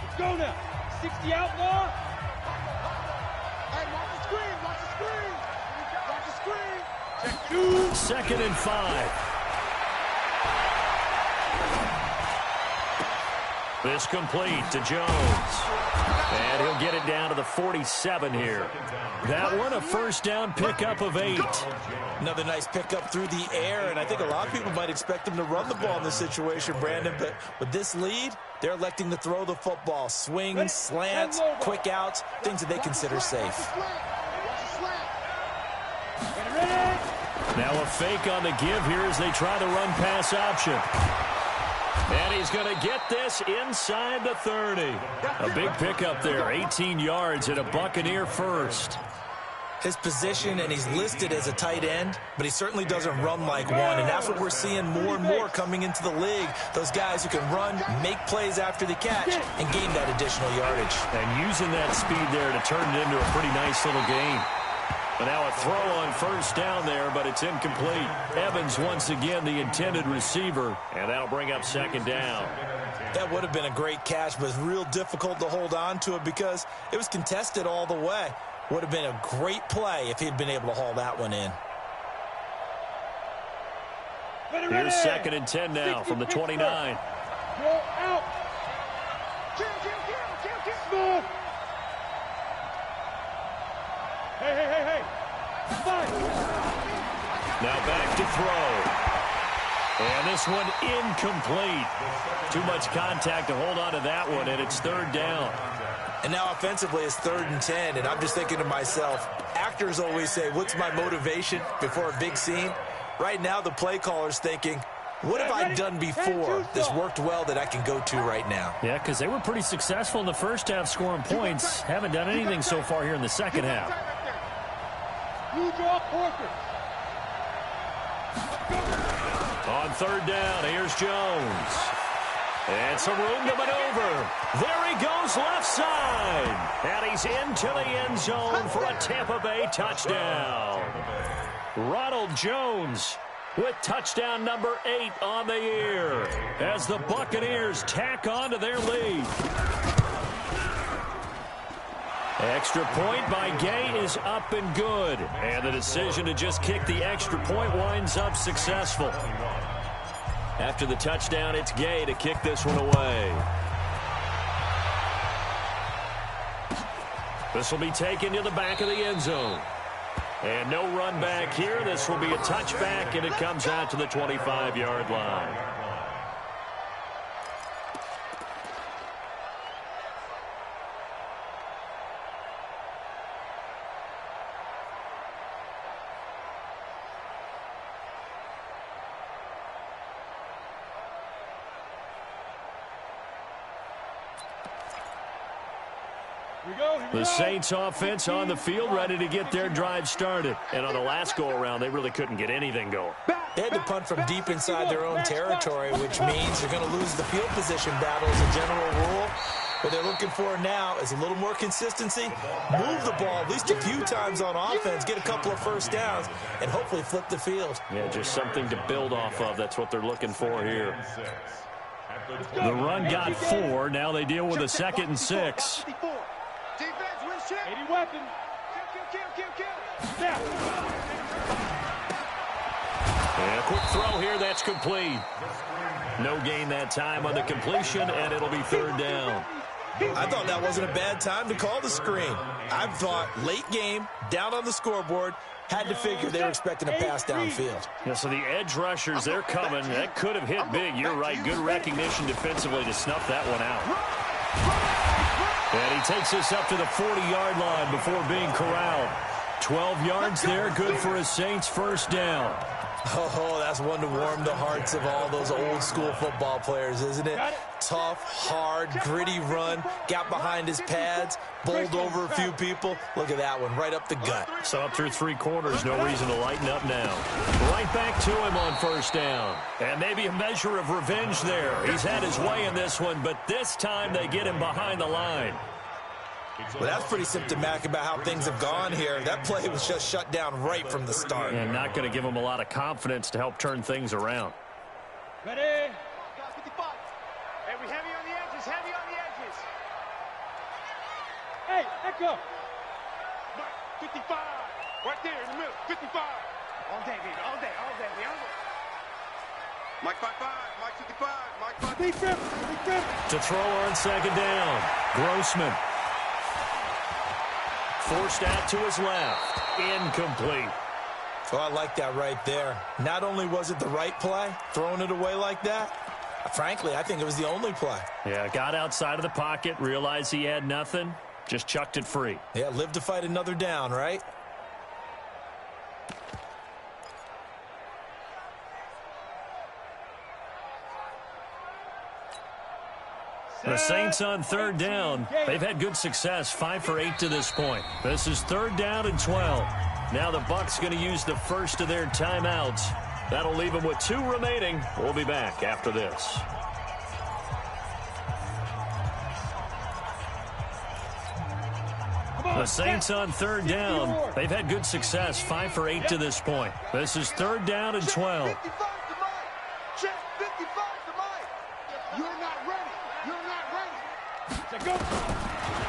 [SPEAKER 2] Let's go now. 60 out more.
[SPEAKER 6] Hey, watch the screen. Watch the screen. Watch the screen.
[SPEAKER 2] Check 2.
[SPEAKER 1] 2nd and 5. This complete to Jones. And he'll get it down to the 47 here. That one a first down pickup of 8.
[SPEAKER 3] Another nice pickup through the air, and I think a lot of people might expect them to run the ball in this situation, Brandon, but with this lead, they're electing to throw the football. Swings, slants, quick outs, things that they consider safe.
[SPEAKER 1] Now a fake on the give here as they try the run-pass option. And he's going to get this inside the 30. A big pickup there, 18 yards and a Buccaneer first.
[SPEAKER 3] His position, and he's listed as a tight end, but he certainly doesn't run like one, and that's what we're seeing more and more coming into the league. Those guys who can run, make plays after the catch, and gain that additional yardage.
[SPEAKER 1] And using that speed there to turn it into a pretty nice little game. But now a throw on first down there, but it's incomplete. Evans once again the intended receiver, and that'll bring up 2nd down.
[SPEAKER 3] That would have been a great catch, but it's real difficult to hold on to it because it was contested all the way. Would have been a great play if he'd been able to haul that one in.
[SPEAKER 1] Here's 2nd and 10 now from the 29.
[SPEAKER 2] Go out. Smooth. Hey. Fine.
[SPEAKER 1] Now back to throw. And this one incomplete. Too much contact to hold on to that one, and it's 3rd down.
[SPEAKER 3] And now offensively it's 3rd and 10, and I'm just thinking to myself, actors always say, what's my motivation before a big scene? Right now the play caller's thinking, what have I done before that's worked well that I can go to right now?
[SPEAKER 1] Yeah, because they were pretty successful in the first half scoring points. Haven't done anything so far here in the second half.
[SPEAKER 2] You draw quarters.
[SPEAKER 1] On 3rd down, here's Jones. And some room to maneuver. There he goes left side. And he's into the end zone for a Tampa Bay touchdown. Ronald Jones with touchdown number 8 on the year as the Buccaneers tack on to their lead. Extra point by Gay is up and good. And the decision to just kick the extra point winds up successful. After the touchdown, it's Gay to kick this one away. This will be taken to the back of the end zone. And no run back here. This will be a touchback, and it comes out to the 25-yard line. The Saints offense on the field, ready to get their drive started. And on the last go-around, they really couldn't get anything going.
[SPEAKER 3] They had to punt from deep inside their own territory, which means they're going to lose the field position battle as a general rule. What they're looking for now is a little more consistency, move the ball at least a few times on offense, get a couple of first downs, and hopefully flip the field.
[SPEAKER 1] Yeah, just something to build off of. That's what they're looking for here. The run got 4. Now they deal with a 2nd and 6.
[SPEAKER 6] Defense, win shit.
[SPEAKER 2] 80 weapons.
[SPEAKER 6] Kill.
[SPEAKER 1] And a quick throw here, that's complete. No gain that time on the completion, and it'll be 3rd down.
[SPEAKER 3] I thought that wasn't a bad time to call the screen. I thought late game, down on the scoreboard, had to figure they were expecting a pass downfield.
[SPEAKER 1] Yeah, so the edge rushers, they're coming. That could have hit big. You're right. Good recognition defensively to snuff that one out. And he takes us up to the 40-yard line before being corralled. 12 yards there, good for a Saints first down.
[SPEAKER 3] Oh, that's one to warm the hearts of all those old-school football players, isn't it? Tough, hard, gritty run, got behind his pads, bowled over a few people. Look at that one, right up the gut.
[SPEAKER 1] So up through 3 quarters, no reason to lighten up now. Right back to him on first down. And maybe a measure of revenge there. He's had his way in this one, but this time they get him behind the line.
[SPEAKER 3] Well, that's pretty symptomatic about how things have gone here. That play was just shut down right from the start.
[SPEAKER 1] And not going to give him a lot of confidence to help turn things around.
[SPEAKER 2] Ready?
[SPEAKER 6] Hey, we heavy on the edges, heavy on the edges.
[SPEAKER 2] Hey, echo.
[SPEAKER 4] 55. Right there in the middle. 55.
[SPEAKER 6] All day, baby, all day, all day.
[SPEAKER 4] Mike 55. Mike 55. Mike 55.
[SPEAKER 2] Big grip.
[SPEAKER 1] To throw on second down. Grossman. Forced out to his left. Incomplete.
[SPEAKER 3] Oh, I like that right there. Not only was it the right play, throwing it away like that, frankly, I think it was the only play.
[SPEAKER 1] Yeah, got outside of the pocket, realized he had nothing, just chucked it free.
[SPEAKER 3] Yeah, live to fight another down, right?
[SPEAKER 1] The Saints on third down. They've had good success, 5 for 8 to this point. This is 3rd down and 12. Now the Bucs going to use the first of their timeouts. That'll leave them with 2 remaining. We'll be back after this. The Saints on 3rd down. They've had good success, 5 for 8 to this point. This is 3rd down and 12.
[SPEAKER 6] 55 to Mike. Check 55 to Mike. You're not ready. You're not ready.
[SPEAKER 2] Go.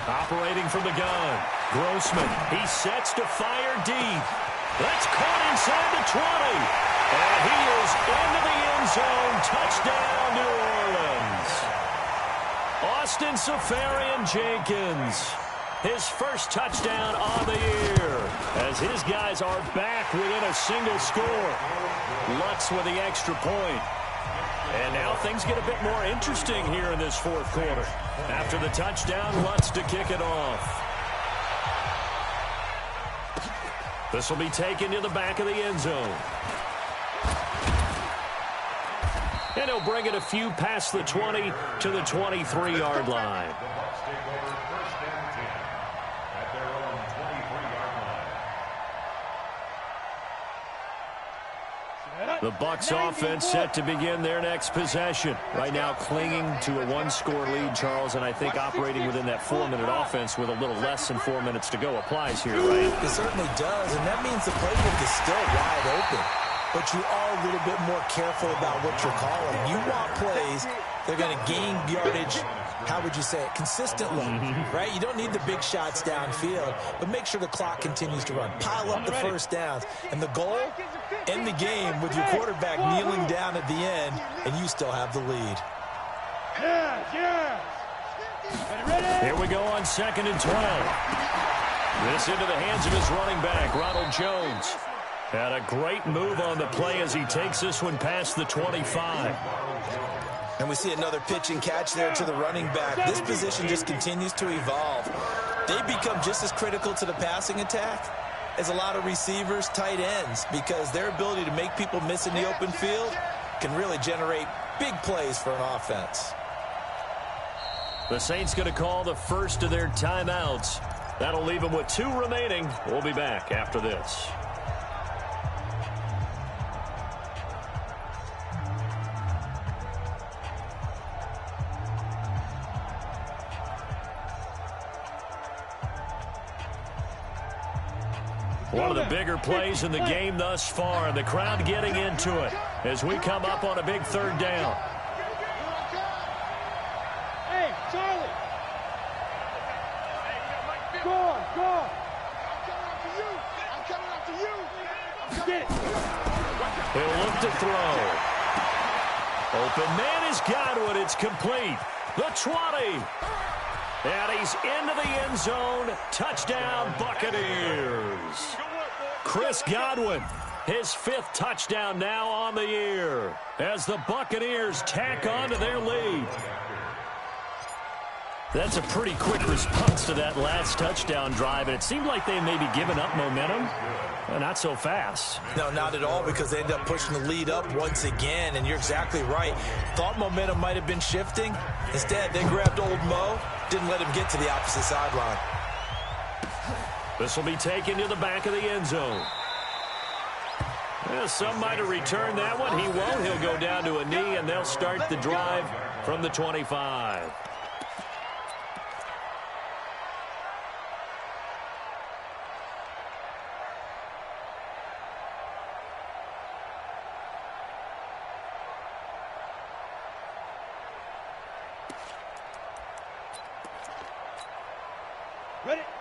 [SPEAKER 1] Operating from the gun. Grossman. He sets to fire deep. That's caught inside the 20. And he is into the end zone. Touchdown, New Orleans. Austin Seferian-Jenkins. His first touchdown on the year as his guys are back within a single score. Lutz with the extra point. And now things get a bit more interesting here in this 4th quarter. After the touchdown, Lutz to kick it off. This will be taken to the back of the end zone. And he'll bring it a few past the 20 to the 23-yard line. The Bucs offense set to begin their next possession. Right now clinging to a 1-score lead, Charles, and I think operating within that 4-minute offense with a little less than 4 minutes to go applies here, right?
[SPEAKER 3] It certainly does, and that means the playbook is still wide open. But you are a little bit more careful about what you're calling. You want plays that are going to gain yardage, how would you say it, consistently, right? You don't need the big shots downfield, but make sure the clock continues to run. Pile up the first downs. And the goal, end the game with your quarterback kneeling down at the end, and you still have the lead.
[SPEAKER 1] Here we go on 2nd and 12. This into the hands of his running back, Ronald Jones. Had a great move on the play as he takes this one past the 25.
[SPEAKER 3] And we see another pitch and catch there to the running back. This position just continues to evolve. They become just as critical to the passing attack as a lot of receivers, tight ends, because their ability to make people miss in the open field can really generate big plays for an offense.
[SPEAKER 1] The Saints going to call the first of their timeouts. That'll leave them with 2 remaining. We'll be back after this. One of the bigger plays in the game thus far, and the crowd getting into it as we come up on a big 3rd down.
[SPEAKER 2] Hey, Charlie. Go on.
[SPEAKER 6] I'm coming after you.
[SPEAKER 2] Get it.
[SPEAKER 1] He'll look to throw. Open man is Godwin. It's complete. The 20. And he's into the end zone. Touchdown, Buccaneers. Chris Godwin, his 5th touchdown now on the year as the Buccaneers tack on to their lead. That's a pretty quick response to that last touchdown drive, and it seemed like they may be giving up momentum. Not so fast.
[SPEAKER 3] No, not at all, because they end up pushing the lead up once again, and you're exactly right. Thought momentum might have been shifting. Instead, they grabbed old Mo, didn't let him get to the opposite sideline.
[SPEAKER 1] This will be taken to the back of the end zone. Well, some might have returned that one. He won't. He'll go down to a knee, and they'll start the drive from the 25.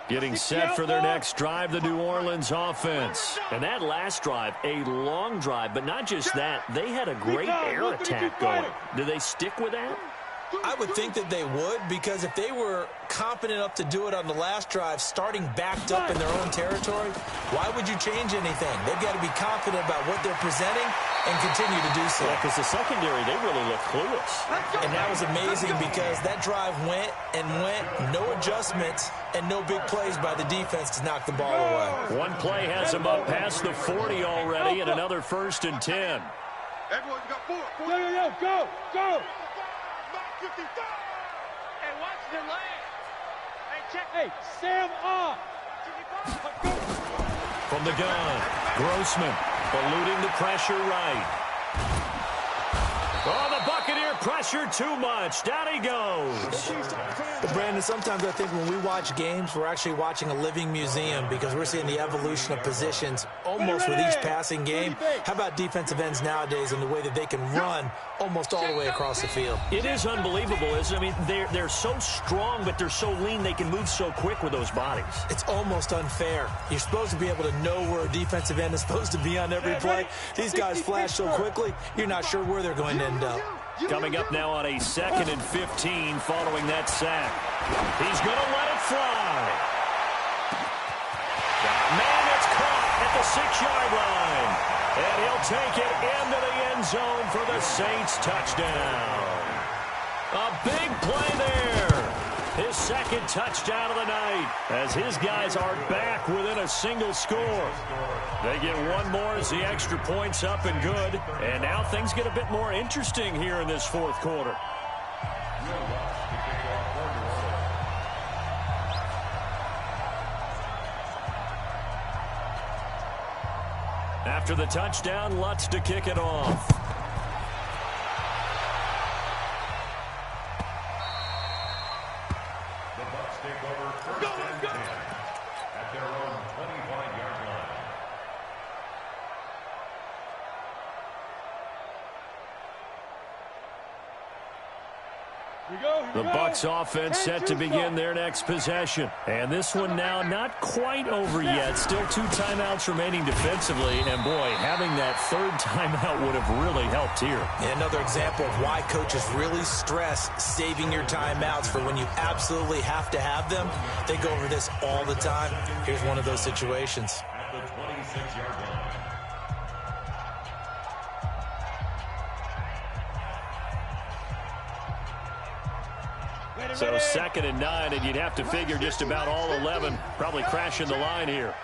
[SPEAKER 1] Getting set for their next drive, the New Orleans offense. And that last drive, a long drive, but not just that, they had a great air attack going. Do they stick with that?
[SPEAKER 3] I would think that they would, because if they were confident enough to do it on the last drive, starting backed up in their own territory, why would you change anything? They've got to be confident about what they're presenting and continue to do so.
[SPEAKER 1] Yeah, because the secondary, they really look clueless.
[SPEAKER 3] And that was amazing, because that drive went and went, no adjustments, and no big plays by the defense to knock the ball away.
[SPEAKER 1] One play has them up past the 40 already, and another 1st and 10.
[SPEAKER 4] Everyone got 4.
[SPEAKER 2] Go.
[SPEAKER 4] 55.
[SPEAKER 2] Hey, watch the lane. Hey, check. Hey, Sam off.
[SPEAKER 1] From the gun, Grossman eluding the pressure right. Oh, the Buccaneer pressure too much. Down he goes.
[SPEAKER 3] But Brandon, sometimes I think when we watch games, we're actually watching a living museum, because we're seeing the evolution of positions almost with each passing game. How about defensive ends nowadays and the way that they can run almost all the way across the field?
[SPEAKER 1] It is unbelievable, isn't it? I mean, they're so strong, but they're so lean, they can move so quick with those bodies.
[SPEAKER 3] It's almost unfair. You're supposed to be able to know where a defensive end is supposed to be on every play. These guys flash so quickly, you're not sure where they're going to end up.
[SPEAKER 1] Coming up now on a 2nd and 15 following that sack. He's going to let it fly. Man, it's caught at the 6-yard line. And he'll take it into the end zone for the Saints touchdown. A big play there. His 2nd touchdown of the night, as his guys are back within a single score. They get one more as the extra point's up and good. And now things get a bit more interesting here in this 4th quarter. After the touchdown, Lutz to kick it off.
[SPEAKER 5] The Bucs take over 1st and 10 at their own 25-yard line.
[SPEAKER 1] The Bucs offense set to begin their next possession. And this one now not quite over yet. Still 2 timeouts remaining defensively. And, boy, having that 3rd timeout would have really helped here.
[SPEAKER 3] And another example of why coaches really stress saving your timeouts for when you absolutely have to have them. They go over this all the time. Here's one of those situations.
[SPEAKER 5] At the 26-yard line.
[SPEAKER 1] So 2nd and 9, and you'd have to figure just about all 11 probably crashing the line here.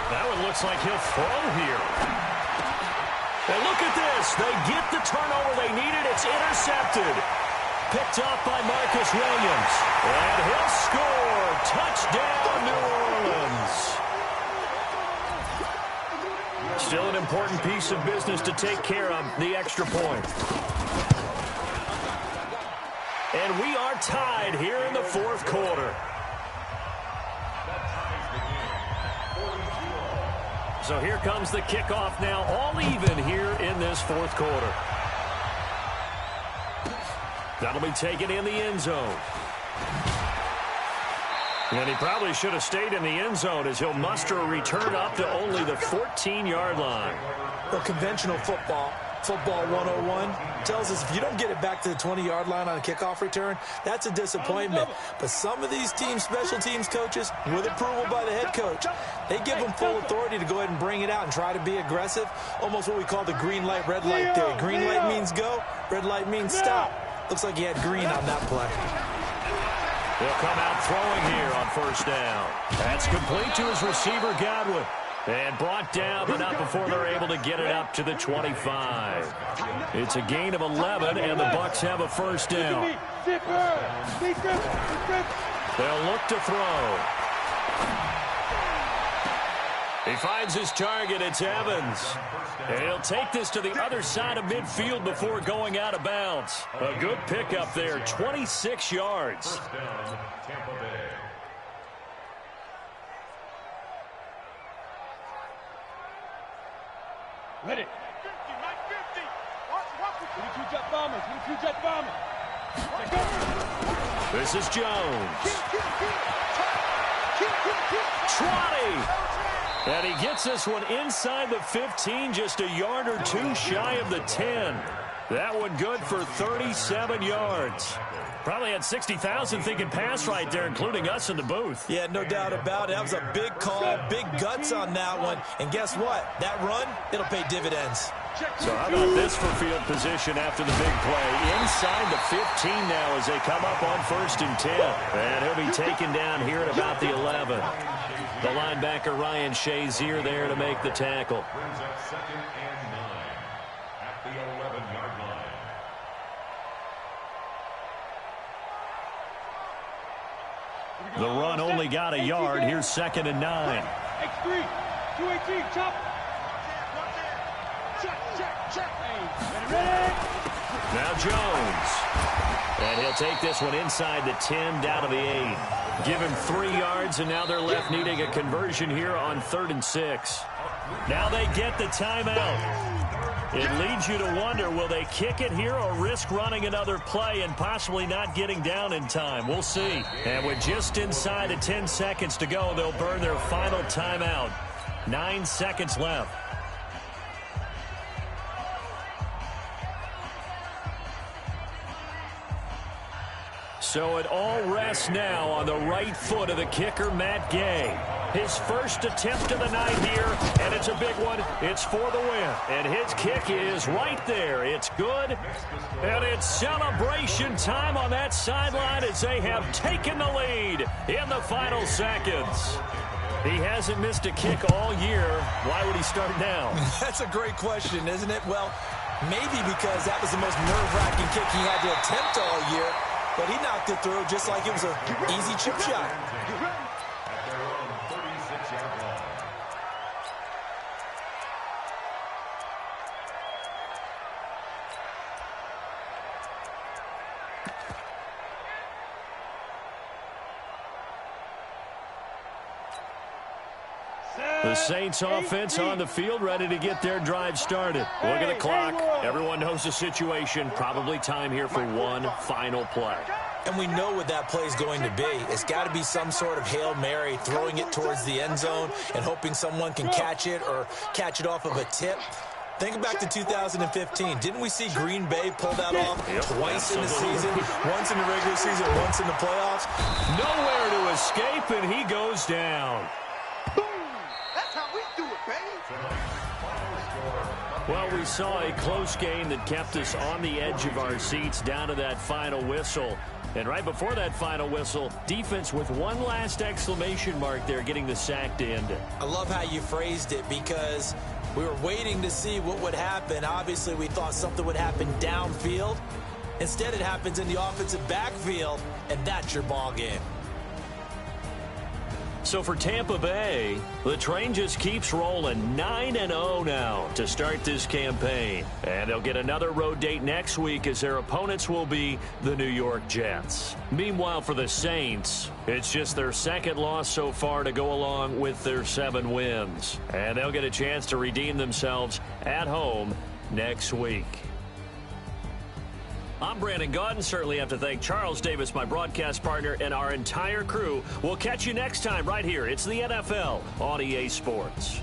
[SPEAKER 1] That one looks like he'll throw here. And look at this. They get the turnover they needed. It's intercepted. Picked up by Marcus Williams. And he'll score. Touchdown, New Orleans. Still an important piece of business to take care of, the extra point. And we are tied here in the 4th quarter. So here comes the kickoff now, all even here in this 4th quarter. That'll be taken in the end zone. And he probably should have stayed in the end zone, as he'll muster a return up to only the 14-yard line.
[SPEAKER 3] Well, conventional football, Football 101 tells us if you don't get it back to the 20-yard line on a kickoff return, that's a disappointment. But some of these teams, special teams coaches, with approval by the head coach, they give them full authority to go ahead and bring it out and try to be aggressive. Almost what we call the green light, red light theory. Green light means go, red light means stop. Looks like he had green on that play.
[SPEAKER 1] He'll come out throwing here on first down. That's complete to his receiver, Godwin. And brought down, but not before they're able to get it up to the 25. It's a gain of 11, and the Bucs have a first down. They'll look to throw. He finds his target. It's Evans. And he'll take this to the other side of midfield before going out of bounds. A good pickup there, 26 yards.
[SPEAKER 5] First down, Tampa Bay.
[SPEAKER 2] Ready. 50, Mike, 50. Watch. 22 jet bombers. 22 jet bombers.
[SPEAKER 1] This is Jones. Trotty. And he gets this one inside the 15, just a yard or two shy of the 10. That one good for 37 yards. Probably had 60,000 thinking pass right there, including us in the booth.
[SPEAKER 3] Yeah, no doubt about it. That was a big call, big guts on that one. And guess what? That run, it'll pay dividends.
[SPEAKER 1] So how about this for field position after the big play? Inside the 15 now as they come up on 1st and 10. And he'll be taken down here at about the 11. The linebacker Ryan Shazier there to make the tackle.
[SPEAKER 5] Brings up 2nd and 9 at the 11-yard line.
[SPEAKER 1] The run only got a yard. Here's 2nd and 9.
[SPEAKER 2] X3, 218, chop. Check. Ready.
[SPEAKER 1] Now Jones. And he'll take this one inside the 10, down to the 8. Give him 3 yards, and now they're left needing a conversion here on 3rd and 6. Now they get the timeout. It leads you to wonder, will they kick it here or risk running another play and possibly not getting down in time? We'll see. And with just inside of 10 seconds to go, they'll burn their final timeout. 9 seconds left. So it all rests now on the right foot of the kicker, Matt Gay. His first attempt of the night here, and it's a big one. It's for the win. And his kick is right there. It's good. And it's celebration time on that sideline as they have taken the lead in the final seconds. He hasn't missed a kick all year. Why would he start now?
[SPEAKER 3] That's a great question, isn't it? Well, maybe because that was the most nerve-wracking kick he had to attempt all year. But he knocked it through just like it was an easy chip shot.
[SPEAKER 5] At their own 36-yard line.
[SPEAKER 1] The Saints offense on the field, ready to get their drive started. Look at the clock. Everyone knows the situation. Probably time here for one final play.
[SPEAKER 3] And we know what that play is going to be. It's got to be some sort of Hail Mary, throwing it towards the end zone and hoping someone can catch it or catch it off of a tip. Think back to 2015. Didn't we see Green Bay pull that off twice in the season? Once in the regular season, once in the playoffs.
[SPEAKER 1] Nowhere to escape, and he goes down. Well, we saw a close game that kept us on the edge of our seats down to that final whistle. And right before that final whistle, defense with one last exclamation mark there, getting the sack to end it.
[SPEAKER 3] I love how you phrased it because we were waiting to see what would happen. Obviously, we thought something would happen downfield. Instead, it happens in the offensive backfield, and that's your ball game.
[SPEAKER 1] So for Tampa Bay, the train just keeps rolling. 9-0 now to start this campaign. And they'll get another road date next week as their opponents will be the New York Jets. Meanwhile, for the Saints, it's just their second loss so far to go along with their 7 wins. And they'll get a chance to redeem themselves at home next week. I'm Brandon Gaudin. Certainly have to thank Charles Davis, my broadcast partner, and our entire crew. We'll catch you next time right here. It's the NFL on EA Sports.